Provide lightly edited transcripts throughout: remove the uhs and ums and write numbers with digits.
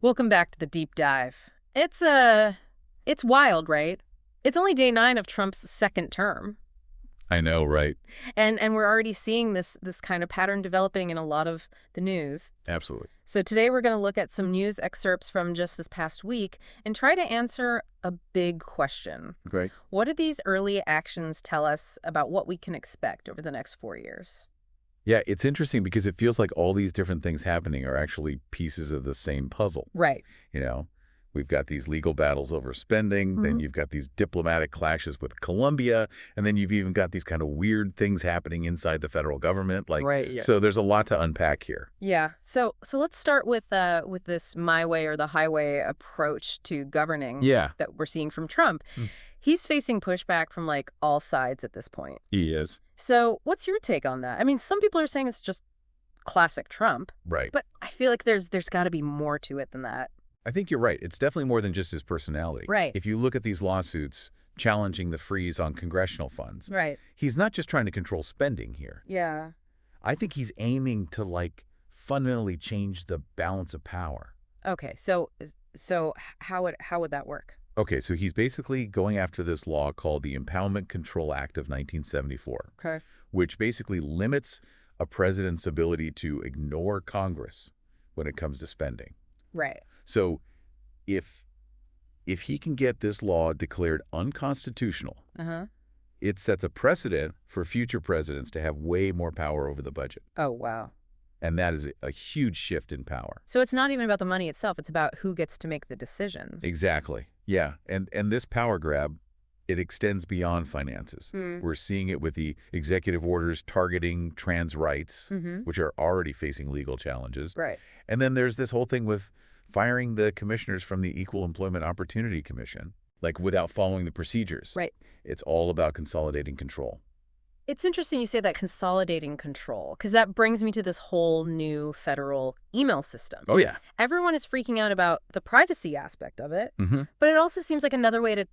Welcome back to the deep dive. It's wild, right? It's only day 9 of Trump's second term. I know, right? And we're already seeing this kind of pattern developing in a lot of the news. Absolutely. So today we're going to look at some news excerpts from just this past week and try to answer a big question. Great. What do these early actions tell us about what we can expect over the next 4 years? Yeah, it's interesting because it feels like all these different things happening are actually pieces of the same puzzle. Right. You know, we've got these legal battles over spending, then you've got these diplomatic clashes with Colombia, and then you've even got these kind of weird things happening inside the federal government. Right, yeah. So there's a lot to unpack here. Yeah. So let's start with this my way or the highway approach to governing Yeah, that we're seeing from Trump. He's facing pushback from like all sides at this point. he is. So what's your take on that? I mean, some people are saying it's just classic Trump, Right. but I feel like there's got to be more to it than that. I think you're right. It's definitely more than just his personality. Right. If you look at these lawsuits challenging the freeze on congressional funds, Right. he's not just trying to control spending here. Yeah. I think he's aiming to, fundamentally change the balance of power. Okay. So how would that work? Okay, so he's basically going after this law called the Impoundment Control Act of 1974, Okay. which basically limits a president's ability to ignore Congress when it comes to spending. Right. So if he can get this law declared unconstitutional, Uh-huh. it sets a precedent for future presidents to have way more power over the budget. Oh, wow. And that is a huge shift in power. So it's not even about the money itself. It's about who gets to make the decisions. Exactly. Yeah. And this power grab, it extends beyond finances. We're seeing it with the executive orders targeting trans rights, which are already facing legal challenges. Right. And then there's this whole thing with firing the commissioners from the Equal Employment Opportunity Commission, without following the procedures. Right. It's all about consolidating control. It's interesting you say that consolidating control, because that brings me to this whole new federal email system. Oh, yeah. Everyone is freaking out about the privacy aspect of it, Mm-hmm. but it also seems like another way to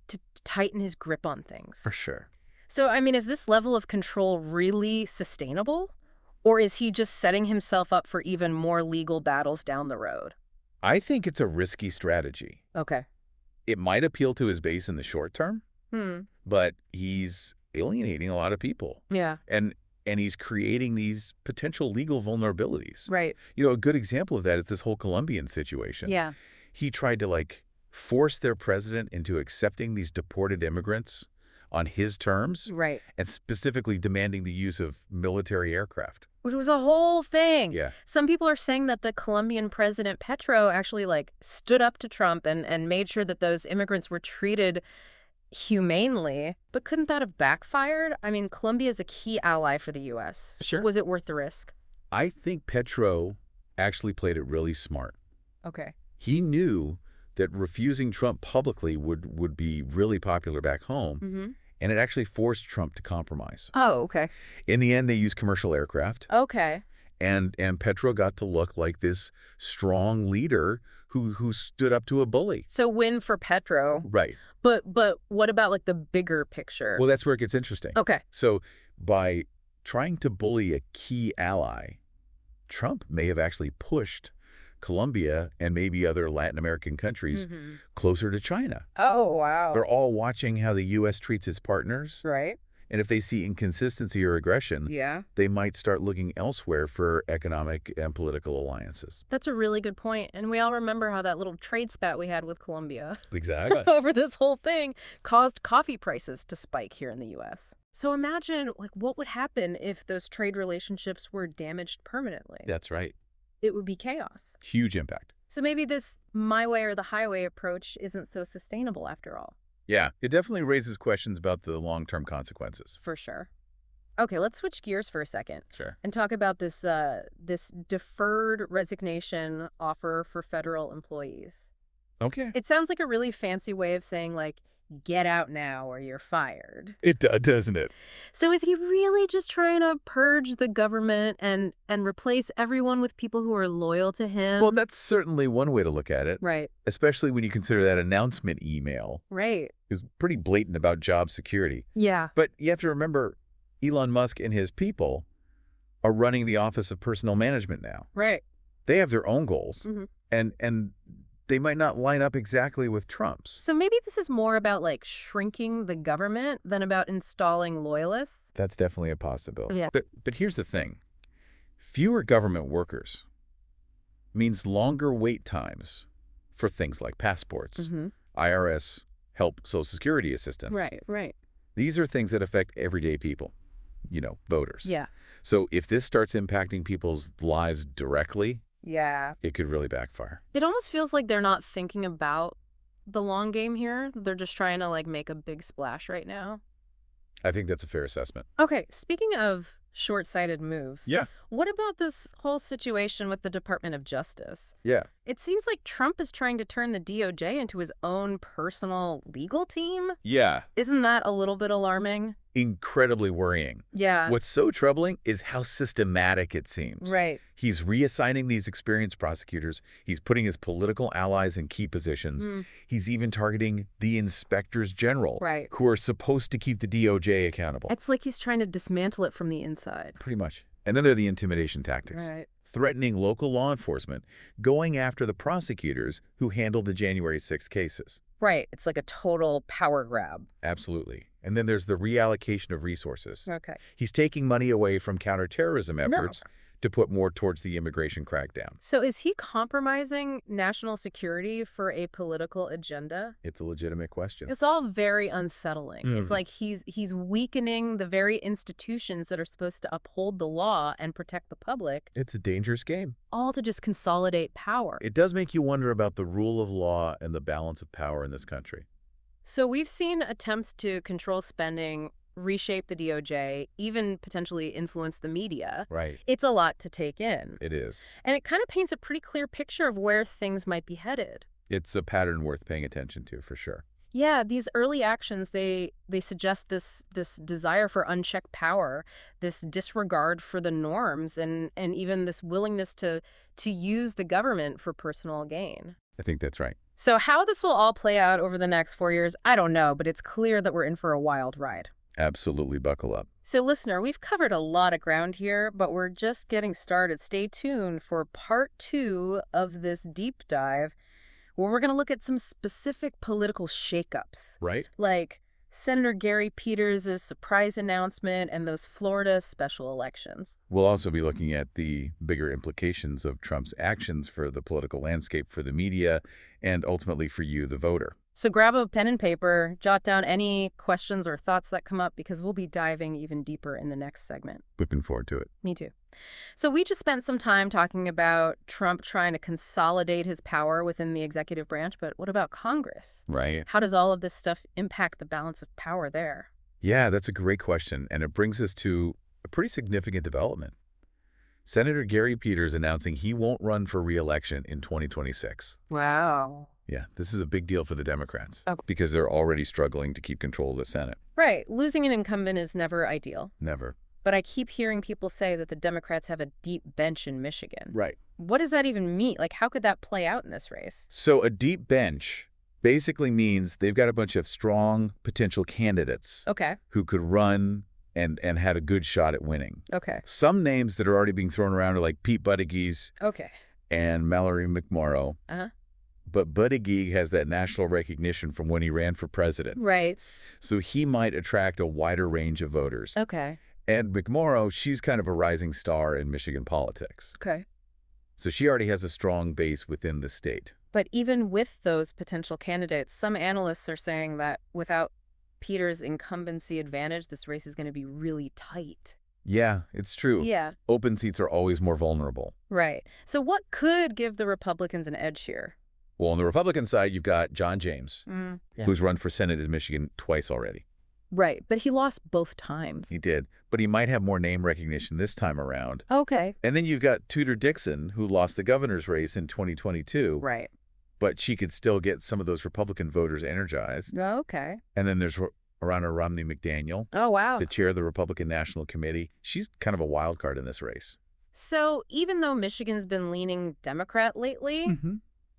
tighten his grip on things. For sure. So, I mean, is this level of control really sustainable? Or is he just setting himself up for even more legal battles down the road? I think it's a risky strategy. Okay. It might appeal to his base in the short term, Hmm. but he's alienating a lot of people. Yeah. And he's creating these potential legal vulnerabilities. Right. A good example of that is this whole Colombian situation. Yeah. He tried to, force their president into accepting these deported immigrants on his terms Right. and specifically demanding the use of military aircraft. Which was a whole thing. Yeah. Some people are saying that the Colombian president Petro actually stood up to Trump and made sure that those immigrants were treated humanely. But couldn't that have backfired? I mean, Colombia is a key ally for the U.S. Sure. Was it worth the risk? I think Petro actually played it really smart. Okay. He knew that refusing Trump publicly would be really popular back home, Mm-hmm. and it actually forced Trump to compromise. Oh, okay. In the end, they used commercial aircraft, Okay. and Petro got to look like this strong leader who stood up to a bully. So win for Petro. Right. But what about the bigger picture? Well, that's where it gets interesting. Okay. So by trying to bully a key ally, Trump may have actually pushed Colombia and maybe other Latin American countries closer to China. Oh, wow. They're all watching how the U.S. treats its partners, Right. and if they see inconsistency or aggression, Yeah. they might start looking elsewhere for economic and political alliances. That's a really good point. And we all remember how that little trade spat we had with Colombia Exactly. over this whole thing caused coffee prices to spike here in the U.S. So imagine what would happen if those trade relationships were damaged permanently. That's right. It would be chaos. Huge impact. So maybe this my way or the highway approach isn't so sustainable after all. Yeah, it definitely raises questions about the long-term consequences. For sure. Okay, let's switch gears for a second Sure. and talk about this deferred resignation offer for federal employees. Okay. It sounds like a really fancy way of saying get out now or you're fired. It does, doesn't it? So is he really just trying to purge the government and replace everyone with people who are loyal to him? Well, that's certainly one way to look at it, Right. especially when you consider that announcement email Right. is pretty blatant about job security. Yeah. But you have to remember, Elon Musk and his people are running the Office of Personnel Management now. Right. They have their own goals, Mhm. and they might not line up exactly with Trump's. So maybe this is more about, like, shrinking the government than about installing loyalists? That's definitely a possibility. Yeah. But here's the thing. Fewer government workers means longer wait times for things like passports, IRS help, Social Security assistance. Right. These are things that affect everyday people, voters. Yeah. So if this starts impacting people's lives directly, Yeah. it could really backfire. It almost feels like they're not thinking about the long game here. They're just trying to, like, make a big splash right now. I think that's a fair assessment. Okay, speaking of short-sighted moves. Yeah. What about this whole situation with the Department of Justice? Yeah. It seems like Trump is trying to turn the DOJ into his own personal legal team. Yeah. Isn't that a little bit alarming? Incredibly worrying. Yeah. What's so troubling is how systematic it seems. Right. He's reassigning these experienced prosecutors. He's putting his political allies in key positions. He's even targeting the inspectors general, Right. who are supposed to keep the DOJ accountable. It's like he's trying to dismantle it from the inside. Pretty much. And then there are the intimidation tactics. Right. Threatening local law enforcement, going after the prosecutors who handled the January 6 cases. Right. It's like a total power grab. Absolutely. And then there's the reallocation of resources. Okay. He's taking money away from counterterrorism efforts to put more towards the immigration crackdown. So is he compromising national security for a political agenda? It's a legitimate question. It's all very unsettling. It's like he's weakening the very institutions that are supposed to uphold the law and protect the public, It's a dangerous game. all to just consolidate power. It does make you wonder about the rule of law and the balance of power in this country. So we've seen attempts to control spending, reshape the DOJ, even potentially influence the media. Right. It's a lot to take in. It is. And it kind of paints a pretty clear picture of where things might be headed. It's a pattern worth paying attention to, for sure. Yeah, these early actions, they suggest this desire for unchecked power, this disregard for the norms, and even this willingness to use the government for personal gain. I think that's right. So how this will all play out over the next 4 years, I don't know, but it's clear that we're in for a wild ride. Absolutely buckle up. So listener, we've covered a lot of ground here, but we're just getting started. Stay tuned for part 2 of this deep dive, where we're going to look at some specific political shakeups, Right? like Senator Gary Peters' surprise announcement and those Florida special elections. We'll also be looking at the bigger implications of Trump's actions for the political landscape, for the media, and ultimately for you, the voter. So grab a pen and paper, jot down any questions or thoughts that come up, because we'll be diving even deeper in the next segment. Looking forward to it. Me too. So we just spent some time talking about Trump trying to consolidate his power within the executive branch, but what about Congress? Right. How does all of this stuff impact the balance of power there? Yeah, that's a great question, and it brings us to a pretty significant development. Senator Gary Peters announcing he won't run for re-election in 2026. Wow. Yeah, this is a big deal for the Democrats Okay. because they're already struggling to keep control of the Senate. Right. Losing an incumbent is never ideal. Never. But I keep hearing people say that the Democrats have a deep bench in Michigan. Right. What does that even mean? Like, how could that play out in this race? So a deep bench basically means they've got a bunch of strong potential candidates Okay. who could run and had a good shot at winning. Okay. Some names that are already being thrown around are like Pete Buttigieg Okay. and Mallory McMorrow. Uh-huh. But Buttigieg has that national recognition from when he ran for president. Right. So he might attract a wider range of voters. Okay. And McMorrow, she's kind of a rising star in Michigan politics. Okay. So she already has a strong base within the state. But even with those potential candidates, some analysts are saying that without Peter's incumbency advantage, this race is going to be really tight. Yeah, it's true. Yeah. Open seats are always more vulnerable. Right. So what could give the Republicans an edge here? Well, on the Republican side, you've got John James, Yeah. who's run for Senate in Michigan twice already. Right. But he lost both times. He did. But he might have more name recognition this time around. Okay. And then you've got Tudor Dixon, who lost the governor's race in 2022. Right. But she could still get some of those Republican voters energized. Okay. And then there's Ronna Romney McDaniel, Oh, wow. the chair of the Republican National Committee. She's kind of a wild card in this race. So even though Michigan's been leaning Democrat lately,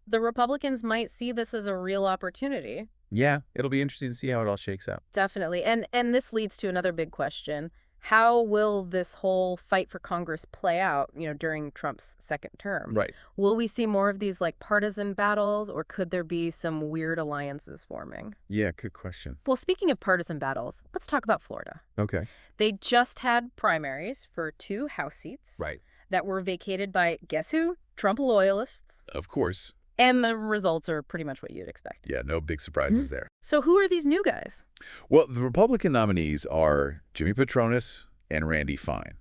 the Republicans might see this as a real opportunity. Yeah, it'll be interesting to see how it all shakes out. Definitely. And this leads to another big question. How will this whole fight for Congress play out, during Trump's second term? Right. Will we see more of these like partisan battles, or could there be some weird alliances forming? Yeah, good question. Well, speaking of partisan battles, let's talk about Florida. Okay. They just had primaries for 2 House seats Right. that were vacated by, guess who? Trump loyalists. Of course. And the results are pretty much what you'd expect. Yeah, no big surprises there. So who are these new guys? Well, the Republican nominees are Jimmy Patronis and Randy Fine.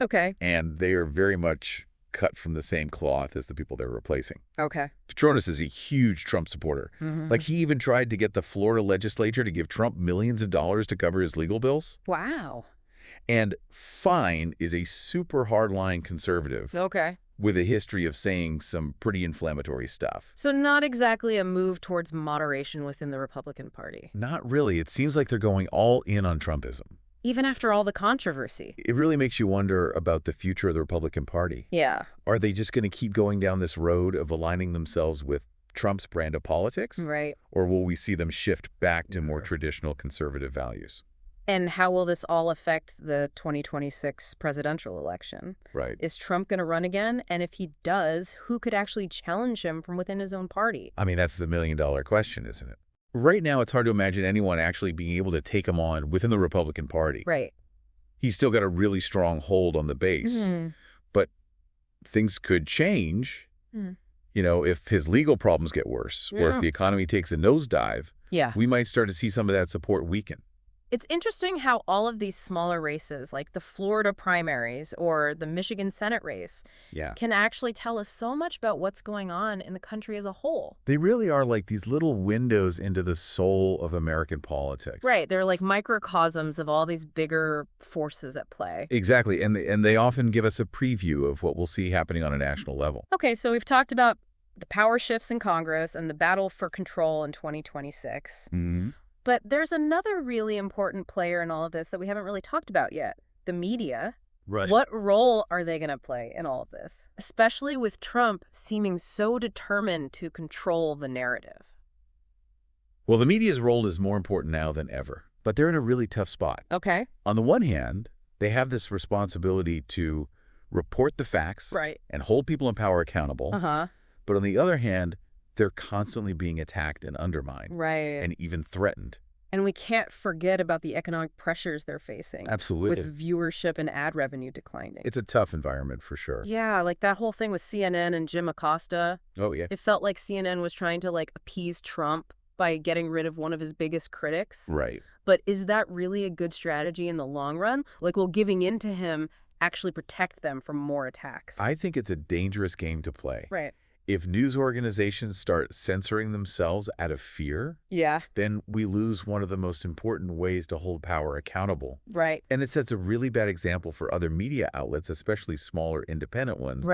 Okay. And they are very much cut from the same cloth as the people they're replacing. Okay. Patronis is a huge Trump supporter. Like, he even tried to get the Florida legislature to give Trump millions of dollars to cover his legal bills. Wow. And Fine is a super hardline conservative Okay. with a history of saying some pretty inflammatory stuff. So not exactly a move towards moderation within the Republican Party. Not really. It seems like they're going all in on Trumpism. Even after all the controversy. It really makes you wonder about the future of the Republican Party. Yeah. Are they just going to keep going down this road of aligning themselves with Trump's brand of politics? Right. Or will we see them shift back to more traditional conservative values? And how will this all affect the 2026 presidential election? Right. Is Trump going to run again? And if he does, who could actually challenge him from within his own party? I mean, that's the million-dollar question, isn't it? Right now, it's hard to imagine anyone actually being able to take him on within the Republican Party. Right. He's still got a really strong hold on the base. But things could change, if his legal problems get worse or if the economy takes a nosedive. Yeah. We might start to see some of that support weaken. It's interesting how all of these smaller races, like the Florida primaries or the Michigan Senate race, can actually tell us so much about what's going on in the country as a whole. They really are like these little windows into the soul of American politics. Right. They're like microcosms of all these bigger forces at play. Exactly. And they often give us a preview of what we'll see happening on a national level. Okay, so we've talked about the power shifts in Congress and the battle for control in 2026. But there's another really important player in all of this that we haven't really talked about yet, the media. Right. What role are they going to play in all of this, especially with Trump seeming so determined to control the narrative? Well, the media's role is more important now than ever, but they're in a really tough spot. Okay. On the one hand, they have this responsibility to report the facts and hold people in power accountable. But on the other hand, they're constantly being attacked and undermined. And even threatened. And we can't forget about the economic pressures they're facing. Absolutely. With viewership and ad revenue declining. It's a tough environment for sure. Yeah, like that whole thing with CNN and Jim Acosta. Oh, yeah. It felt like CNN was trying to appease Trump by getting rid of one of his biggest critics. Right. But is that really a good strategy in the long run? Will giving in to him actually protect them from more attacks? I think it's a dangerous game to play. Right. If news organizations start censoring themselves out of fear, then we lose one of the most important ways to hold power accountable. Right. And it sets a really bad example for other media outlets, especially smaller independent ones,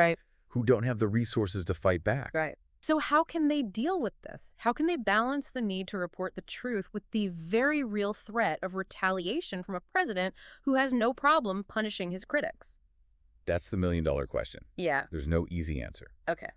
who don't have the resources to fight back. Right. So how can they deal with this? How can they balance the need to report the truth with the very real threat of retaliation from a president who has no problem punishing his critics? That's the million-dollar question. Yeah. There's no easy answer. Okay.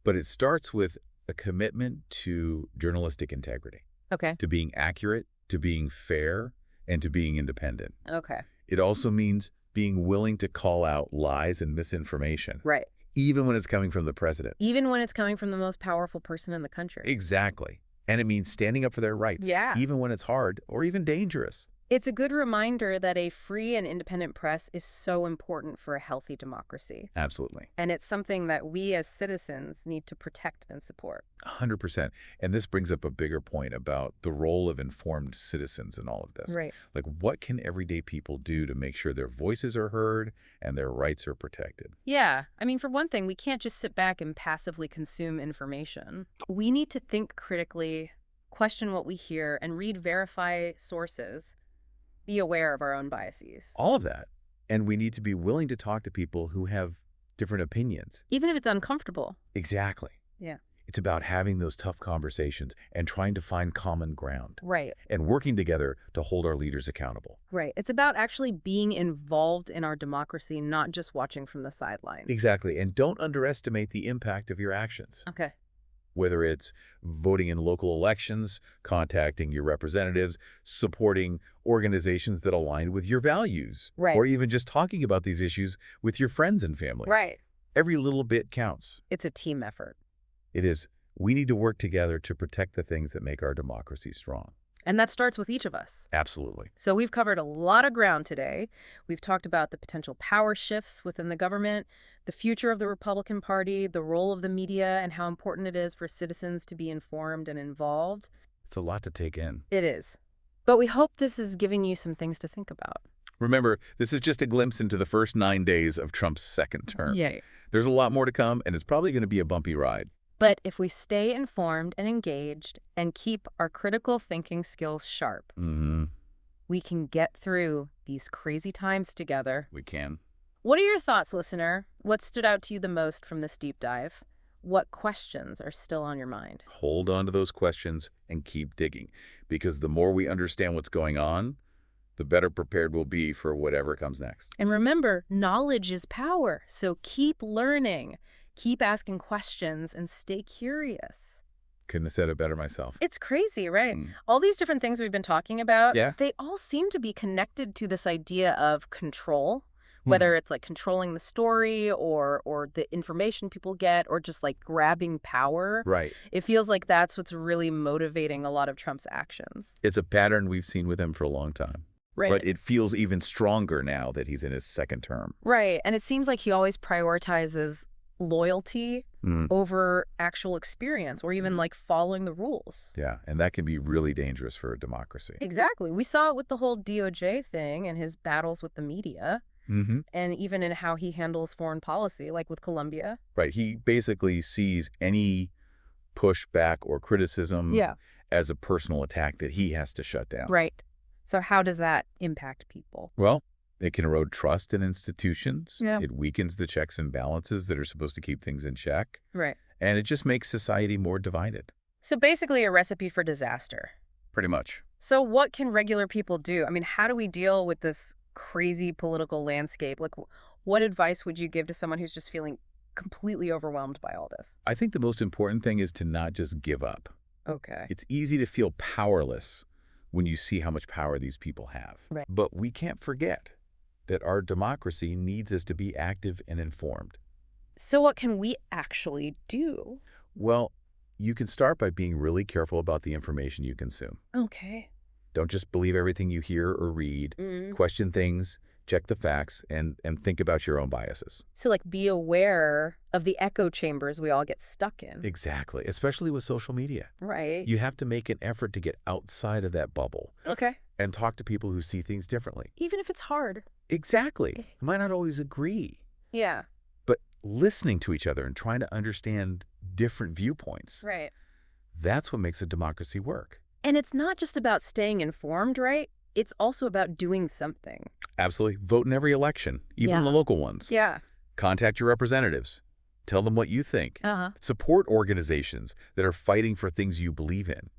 But it starts with a commitment to journalistic integrity. Okay. To being accurate, to being fair, and to being independent. Okay. It also means being willing to call out lies and misinformation. Right. Even when it's coming from the president. Even when it's coming from the most powerful person in the country. Exactly. And it means standing up for their rights. Yeah. Even when it's hard or even dangerous. It's a good reminder that a free and independent press is so important for a healthy democracy. Absolutely. And it's something that we as citizens need to protect and support. 100%. And this brings up a bigger point about the role of informed citizens in all of this. Right. What can everyday people do to make sure their voices are heard and their rights are protected? Yeah. I mean, for one thing, we can't just sit back and passively consume information. We need to think critically, question what we hear, and read verify sources. Be aware of our own biases. All of that. And we need to be willing to talk to people who have different opinions. Even if it's uncomfortable. Exactly. Yeah. It's about having those tough conversations and trying to find common ground. Right. And working together to hold our leaders accountable. Right. It's about actually being involved in our democracy, not just watching from the sidelines. Exactly. And don't underestimate the impact of your actions. Okay. whether it's voting in local elections, contacting your representatives, supporting organizations that align with your values, or even just talking about these issues with your friends and family. Every little bit counts. It's a team effort. It is. We need to work together to protect the things that make our democracy strong. And that starts with each of us. Absolutely. So we've covered a lot of ground today. We've talked about the potential power shifts within the government, the future of the Republican Party, the role of the media, and how important it is for citizens to be informed and involved. It's a lot to take in. It is. But we hope this is giving you some things to think about. Remember, this is just a glimpse into the first 9 days of Trump's second term. Yay. There's a lot more to come, and it's probably going to be a bumpy ride. But if we stay informed and engaged and keep our critical thinking skills sharp, we can get through these crazy times together. We can. What are your thoughts, listener? What stood out to you the most from this deep dive? What questions are still on your mind? Hold on to those questions and keep digging, because the more we understand what's going on, the better prepared we'll be for whatever comes next. And remember, knowledge is power, so keep learning. Keep asking questions and stay curious. Couldn't have said it better myself. It's crazy, right? All these different things we've been talking about, they all seem to be connected to this idea of control, whether it's like controlling the story or the information people get or just like grabbing power. It feels like that's what's really motivating a lot of Trump's actions. It's a pattern we've seen with him for a long time. But it feels even stronger now that he's in his second term. And it seems like he always prioritizes loyalty over actual experience or even like following the rules. Yeah, and that can be really dangerous for a democracy. Exactly. We saw it with the whole DOJ thing and his battles with the media. And even in how he handles foreign policy, like with Colombia. He basically sees any pushback or criticism as a personal attack that he has to shut down. So how does that impact people? Well, it can erode trust in institutions. It weakens the checks and balances that are supposed to keep things in check. And it just makes society more divided. So basically a recipe for disaster. Pretty much. So what can regular people do? I mean, how do we deal with this crazy political landscape? Like, what advice would you give to someone who's just feeling completely overwhelmed by all this? I think the most important thing is to not just give up. It's easy to feel powerless when you see how much power these people have. But we can't forget that our democracy needs us to be active and informed. So what can we actually do? Well, you can start by being really careful about the information you consume. Don't just believe everything you hear or read. Question things, check the facts, and think about your own biases. So like be aware of the echo chambers we all get stuck in. Exactly, especially with social media. You have to make an effort to get outside of that bubble. And talk to people who see things differently. Even if it's hard. Exactly. You might not always agree. But listening to each other and trying to understand different viewpoints. That's what makes a democracy work. And it's not just about staying informed, right? It's also about doing something. Absolutely. Vote in every election, even the local ones. Contact your representatives. Tell them what you think. Support organizations that are fighting for things you believe in.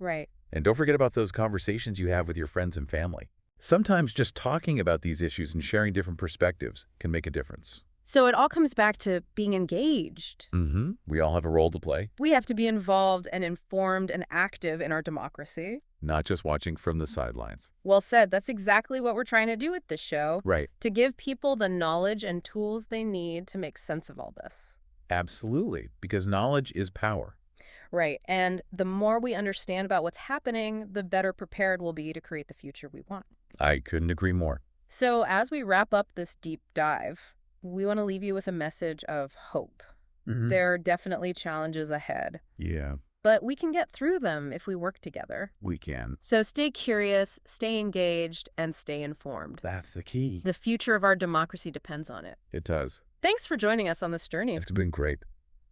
And don't forget about those conversations you have with your friends and family. Sometimes just talking about these issues and sharing different perspectives can make a difference. So it all comes back to being engaged. We all have a role to play. We have to be involved and informed and active in our democracy. Not just watching from the sidelines. Well said. That's exactly what we're trying to do with this show. To give people the knowledge and tools they need to make sense of all this. Absolutely, because knowledge is power. And the more we understand about what's happening, the better prepared we'll be to create the future we want. I couldn't agree more. So as we wrap up this deep dive, we want to leave you with a message of hope. There are definitely challenges ahead. But we can get through them if we work together. We can. So stay curious, stay engaged, and stay informed. That's the key. The future of our democracy depends on it. It does. Thanks for joining us on this journey. It's been great.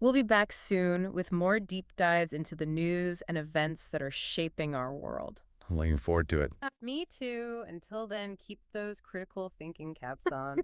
We'll be back soon with more deep dives into the news and events that are shaping our world. I'm looking forward to it. Me too. Until then, keep those critical thinking caps on.